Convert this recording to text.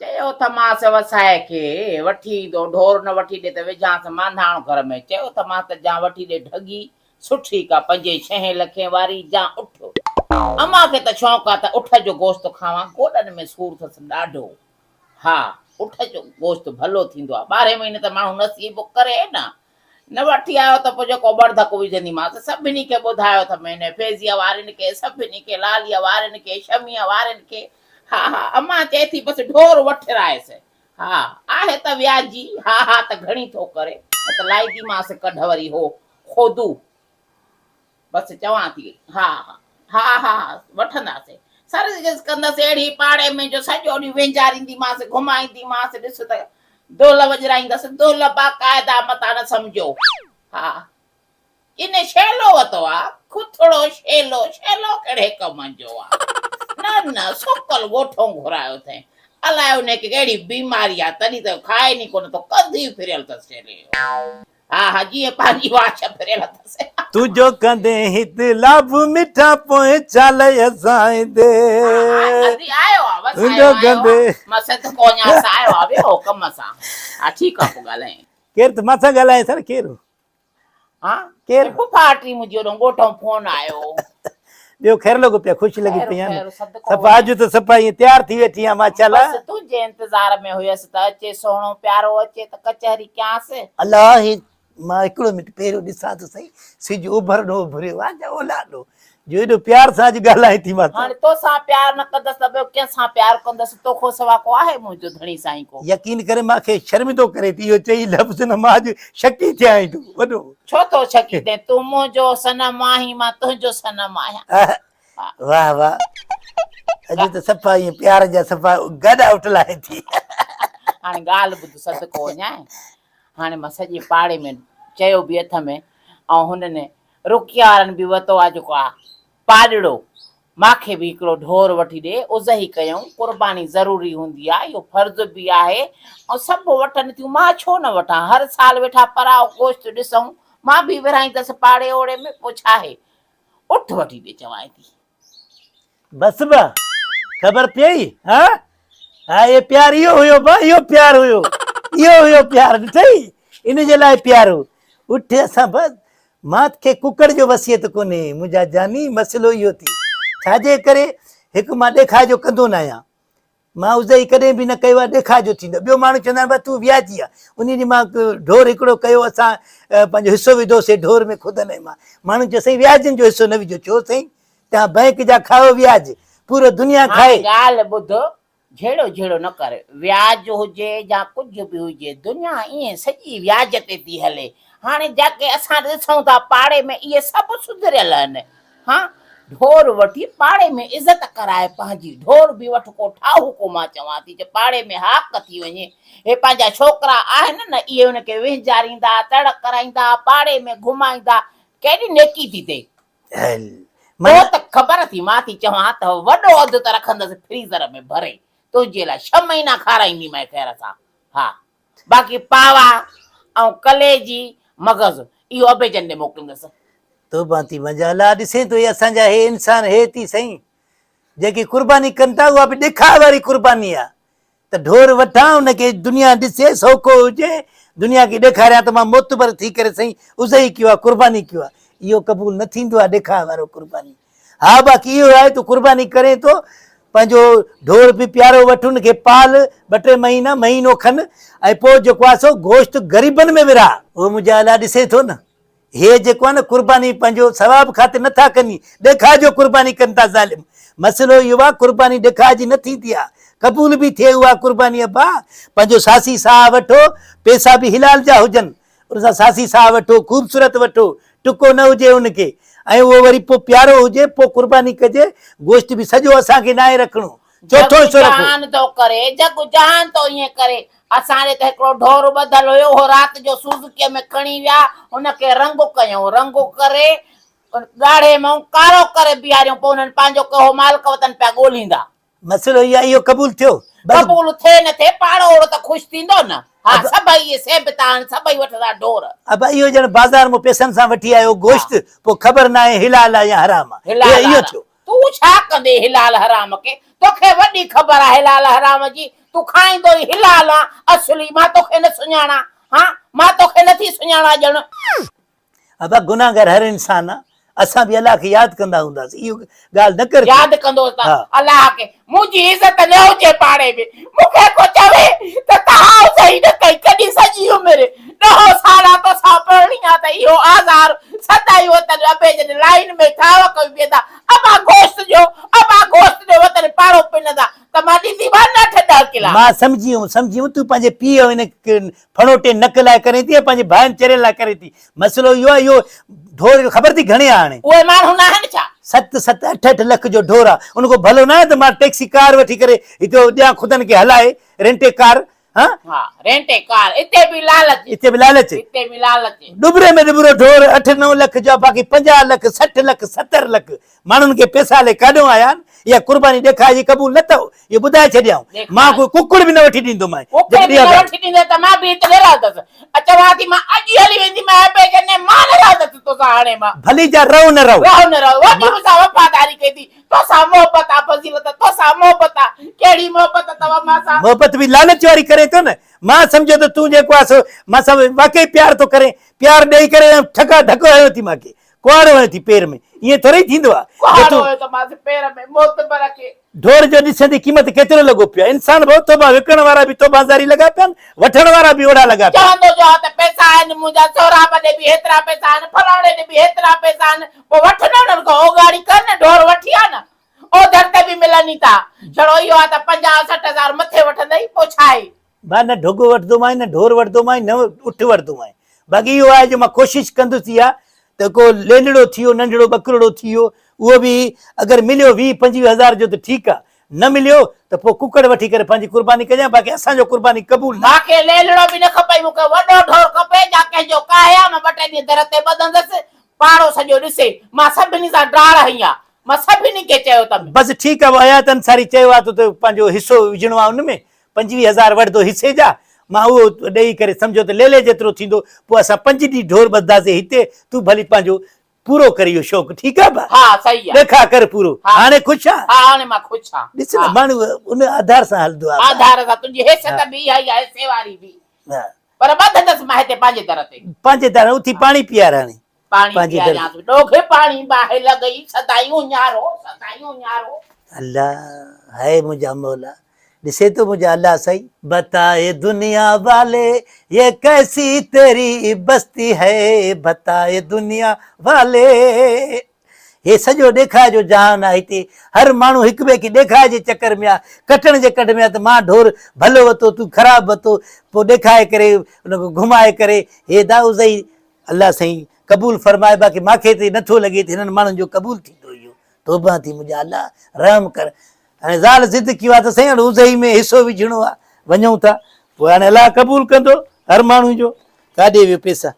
चयो त मां वसाए खे वठी ईंदो, ढोर न वठी ॾे त विझांसि मांधाणो घर में। चयो त मां त जा वठी ॾे ढगी सुठी का 5-6 लखे वारी जा उठ। अम्मा खे त शौंक़ु आहे त उठ जो गोश्त खावां, गोॾनि में सूर अथसि ॾाढो। हा, उठ जो गोश्त भलो थींदो आहे। 12 महीने त माण्हू नसीब करे न वठी आयो त पोइ जेको बड़धक विझंदीमांसि। सभिनी खे ॿुधायो त मैंने फैज़िया वारनि खे, सभिनी खे, लालिया वारनि खे, शमीअ वारनि खे। हा हा, अम्मा चए थी बसि ढोर वठरायसि। हा, आहे त व्याजी। हा हा त घणी थो करे, न त लाहींदीमांसि कढ वरी हो खोदू। बसि चवां थी। हा हा हा हा वठंदासीं। सर्विस कंदसि अहिड़ी पाड़े में जो सॼो ॾींहुं वेंचारींदीमांसि, घुमाईंदीमांसि। ॾिस त दोल वॼराईंदसि, दोल बाक़ाइदा मता न सम्झो। हा, इन छेलो वरितो आहे, खुथड़ो छेलो। छेलो कहिड़े कम जो आहे? न न, सुकल ॻोठो घुरायो अथई। अलाए उनखे कहिड़ी बीमारी आहे, तॾहिं त खाए नी कोन थो, कधी फिरियल अथसि छेले जो। हा हा, जीअं पंहिंजी वाछ फिरियल अथसि। तुझो कंदे हित लाभ मिठा पोए चाले असां दे जल्दी आयो आहे, बसि आयो तुझो आयो कंदे आहे। मां सत कोन्यास आयो आहे ॿियो कम सां। हा ठीकु आहे, पोइ ॻाल्हायूं। केर त मां सां ॻाल्हाए सर केरु? हा, केरु? फुफाटी मुंहिंजी होॾो ॻोठो फोन आयो। ॿियो ख़ैर लॻो पिया, ख़ुशि लॻी ख़ैरु पई आहियां ख़ैरु, सदको सफ़ा वञे। अॼु त सफ़ा ईअं तयारु थी वेठी आहियां माशाल्लाह। बसि तुंहिंजे इंतज़ार में हुयसि त अचे सोणो प्यारो अचे त कचहरी कयांसि। अलाह मां हिकिड़ो मिंट पहिरियों ॾिसां त सही, सिज उभरंदो उभरियो आहे ओलाॾो जो एॾो प्यार सां अॼु ॻाल्हाए थी मां। हाणे तोसां प्यार न कंदसि त ॿियो कंहिंसां प्यार कंदसि? तोखो सवा को आहे मुंहिंजो धणी साईं को? यकीन करे मूंखे शर्मिंदो करे थी इहो चई लफ़्ज़ न, मां अॼु शकी थिया आहीं तूं वॾो। छो थो शकी थिए? तूं मुंहिंजो सनम आहीं, मां तुंहिंजो सनम आहियां। वाह वाह, अॼु त सफ़ा ईअं प्यार जा सफ़ा गॾ उठलाए थी। हाणे ॻाल्हि ॿुध, सदको वञाए। हाणे मां सॼे पाड़े में चयो बि हथ में, ऐं हुननि रुकिया वारनि बि वरितो आहे जेको आहे पाॾड़ो। मूंखे बि हिकिड़ो ढोर वठी ॾे, उज़ही कयूं। क़ुर्बानी ज़रूरी हूंदी आहे, इहो फर्ज़ बि आहे। ऐं सभु वठनि थियूं, मां छो न वठां? हर साल वेठा पराओ गोश्त ॾिसूं, मां बि विराईंदसि पाड़े ओड़े में। पोइ छा आहे, उठ वठी ॾे चवां थी। बस बा ख़बर पई? हा हा, ये प्यार इहो हुयो बा, इहो प्यार हुयो, इहो हुयो प्यार। ॾिठई, इन जे लाइ प्यार हो। उठ असां बसि, मूंखे कुकड़ जो वसियत कोन्हे मुंहिंजा जानी। मसइलो इहो थी छाजे करे, हिकु मां ॾेखारियो कंदो न आहियां। मां उज़ई कॾहिं बि न कयो आहे, ॾेखारियो थींदो। ॿियो माण्हू चवंदा आहिनि तूं व्याजी आहे। उन ॾींहुं मां ढोर हिकिड़ो कयो, असां पंहिंजो हिसो विधोसीं ढोर में खुदनि मां। माण्हू चयो साईं व्याजनि जो हिसो न विझो। छो साईं? तव्हां बैंक जा खाओ व्याज, पूरो दुनिया खाए। ॻाल्हि ॿुध, झेड़ो झेड़ो न कर। व्याज हुजे या कुझु बि हुजे, दुनिया ईअं सॼी व्याज ते थी हले। हाणे जाके असां ॾिसूं था पाड़े में इहे सभु सुधरियल आहिनि। हा, ढोर वठी पाड़े में इज़त कराए पंहिंजी। ढोर बि वठ को ठाहू को, मां चवां थी पाड़े में हाक थी वञे। हे पंहिंजा छोकिरा आहिनि न, इहे हुनखे वेंचारींदा, तड़ कराईंदा, पाड़े में घुमाईंदा। केॾी नेकी थी थिए। पोइ त ख़बर थी, मां थी चवां त वॾो अधु त रखंदसि फ्रीज़र में भरे, तुंहिंजे लाइ 6 महीना खाराईंदीमांइ ख़ैर सां। हा, बाक़ी पावा ऐं कलेजी मग़ज़ इहो अबेजन ॾे मोकिलींदसि। तोबा थी मजा अलाह ॾिसे थो, इहे असांजा हे इंसान हे थी सही जेकी कुर्बानी कनि था, उहा बि ॾेखार वारी कुर्बानी आहे। त ढोर वठां, उनखे दुनिया ॾिसे, सौको हुजे, दुनिया खे ॾेखारियां त मां मोतबर थी करे सही उज़ई कयो आहे, कुर्बानी कयो आहे। इहो क़बूल न थींदो आहे ॾेखार वारो कुर्बानी। हा, बाक़ी इहो आहे तूं कुर्बानी करे थो, पंहिंजो ढोर बि प्यारो वठि, उनखे पाल 2-3 महीना, महीनो खनि, ऐं पोइ जेको आहे सो गोश्त ग़रीबनि में विरहा। उहो मुंहिंजा अलाह ॾिसे थो न। हे जेको आहे न कुर्बानी पंहिंजो सवाब ख़ातिर नथा कनि, ॾेखार जो कुर्बानी कनि था ज़ालिम। मसइलो इहो आहे कुर्बानी ॾेखार जी न थींदी आहे, क़बूल बि थिए उहा कुर्बानी। अबा पंहिंजो सासी साह वठो, पैसा बि हिलाल जा हुजनि, उन सां सासी साह वठो, ख़ूबसूरत वठो, टुको न हुजे उनखे, ऐं उहो वरी पोइ प्यारो हुजे, पोइ कुर्बानी कजे। गोश्त बि सॼो असांखे न आहे रखिणो, चोथों हिसो रखो। जहान थो करे, जग जहान थो ईअं करे। असांजे त हिकिड़ो ढोर ॿधल हुयो, हो राति जो सूज़ुकीअ में खणी विया, हुनखे रंग कयूं, रंग करे ॻाढ़े मां कारो करे बीहारियूं। पोइ हुननि पंहिंजो कहो मालिक वतन पिया ॻोल्हींदा। मसइलो इहो आहे, इहो क़बूल थियो? क़बूल थिए न थिए, पाड़ो ओड़ो त ख़ुशि थींदो न। हा, सभई इहे सेबता आहिनि, सभई वठंदा ढोर। अब इहो ॼण बाज़ार मां पैसनि सां वठी आयो गोश्त, पोइ ख़बर न आहे हिलाल आहे या हराम आहे, इहो थियो। तूं छा कंदे हिलाल हराम खे? तोखे वॾी ख़बर आहे हिलाल हराम जी। तूं खाईंदो ई हिलाल आहे असली मां तोखे न सुञाणा हा मां तोखे नथी सुञाणा ॼण अब गुनाहगार हर इंसान आहे असां बि अलाह खे यादि कंदा हूंदासीं इहो ॻाल्हि न कर यादि कंदो त हा। अलाह खे मुंहिंजी इज़त न हुजे पाड़े में मूंखे को चवे त तव्हां सही न कई कॾहिं सॼी उमिरि 10 साल तोसां पढ़णी आहे त इहो आज़ार सदाई वतन अबे जॾहिं लाइन में ठाव कई वेंदा अबा गोश्त जो वतन पाड़ो पिनंदा त मां ॾींदी मां 9-10 किला मां सम्झी वियुमि तूं पंहिंजे पीउ हिन फणोटे नक लाइ करे थी पंहिंजे भाइनि चेरे लाइ करे थी मसइलो इहो आहे इहो ढोर जो ख़बर थी घणे आहे हाणे उहे माण्हू न आहिनि छा 7-7, 8-8 लख जो ढोर आहे उनखां भलो न आहे त मां टैक्सी कार वठी करे हिते ॾियां ख़ुदनि खे हलाए रेंटे कार हाँ हा रेंटे कार इते बि लालच डुबरे में डुबरो ढोर 8-9 लख जो बाक़ी 50 लख 60 लख 70 लख माण्हुनि खे पैसा ले काॾो आया आहिनि इहा कुर्बानी ॾेखारिजी क़बूल न अथव इहो ॿुधाए छॾियाऊं मां कोई कुकुड़ बि न वठी ॾींदोमांइ त मां बि हिते न रहंदसि चवां थी मां अॼु हली वेंदी मां न रहंदसि तोसां हाणे मां भली जा रहो न रहो वॾी मूंसां वफ़ादारी कई थी तोसां मोहबत आहे फज़ीलत तोसां मोहबत आहे कहिड़ी मोहबत अथव मां सां मोहबत बि लालच वारी करे थो न मां सम्झो त तूं जेको आहे मां सां वाकई प्यार थो करे प्यार ॾेई करे ठका धको हयो थी मूंखे कुआड़ो हयो थी पेर में ईअं थोरी थींदो आहे ढोर जो ॾिसंदी क़ीमत केतिरो लॻो पियो आहे इंसान भाउ तोबा विकण वारा बि तोबाज़ारी लॻा पिया आहिनि वठण वारा बि ओड़ा लॻा पिया पैसा आहिनि मुंहिंजा सौराब ॾे बि हेतिरा पैसा आहिनि फलाणे ॾे बि हेतिरा पैसा आहिनि पोइ वठंदो न ओगाड़ी कर न ढोर वठी आ न ओधर ते बि मिलनि था छड़ो इहो आहे त 50-60 हज़ार मथे वठंदई पोइ छा आहे मां न ढुग वठंदोमांइ न ढोर वठंदोमांइ न उठ वठंदोमांइ बाक़ी इहो आहे जो मां कोशिशि कंदुसि इहा त को लेलड़ो थी वियो नंढड़ो बकरड़ो थी वियो उहो बि अगरि मिलियो 20-25 हज़ार जो त ठीकु आहे न मिलियो त पोइ कुकड़ वठी करे पंहिंजी कुर्बानी कजां बाक़ी असांजो कुर्बानी क़बूल मूंखे लेलड़ो बि न खपे मूंखे वॾो ढोर खपे या कंहिंजो काया मां 2 ॾींहं दर ते ॿधंदसि पाड़ो सॼो ॾिसे मां सभिनी सां डाढ़ हई आहे मां सभिनी खे चयो अथमि बसि ठीकु आहे हयात अंसारी चयो आहे त पंहिंजो हिसो विझणो आहे हुन में 25,000 वठंदो हिसे जा मां उहो ॾेई करे सम्झो त लेले जेतिरो थींदो पोइ असां 5 ॾींहं ढोर ॿधंदासीं हिते तूं भली पंहिंजो पूरो कर इहो शौक़ु ठीकु आहे भाउ हा सही आहे ॾेखार कर पूरो हाणे ख़ुशि आहे हा हाणे मां ख़ुशि आहियां ॾिस न माण्हू उन आधार सां हलंदो आहे आधार सां तुंहिंजी हैसियत बि इहा ई आहे हिसे वारी बि पर ॿधंदसि मां हिते पंहिंजे दर ते पंहिंजे दर उथी पाणी पीआर हाणे पाणी पीआरियांसि ॾोखे पाणी ॿाहिरि लॻई सदायूं न्यारो अल्लाह है मुंहिंजा मौला ॾिसे तो मुंहिंजा अल्लाह सही बताए दुनिया वाले ये कैसी तेरी बस्ती है बताए दुनिया वाले हे सॼो ॾेखार जो जहान आहे हिते हर माण्हू हिक ॿिए खे ॾेखार जे चकर में आहे कटण जे कट में आहे त मां ढोर भलो वरितो तूं ख़राबु वरितो पोइ ॾेखारे करे उनखे घुमाए करे हे दाऊ सही अल्लाह साईं क़बूल फरमाए बाक़ी मूंखे त नथो लॻे त हिननि माण्हुनि जो क़बूल थींदो इहो तौबा थी मुंहिंजा अल्लाह रहम कर हाणे ज़ाल ज़िद कयो आहे त साईं हाणे उज़ई में हिसो विझणो आहे वञूं था पोइ हाणे अलाह क़बूल कंदो हर माण्हू जो काॾे वियो पैसा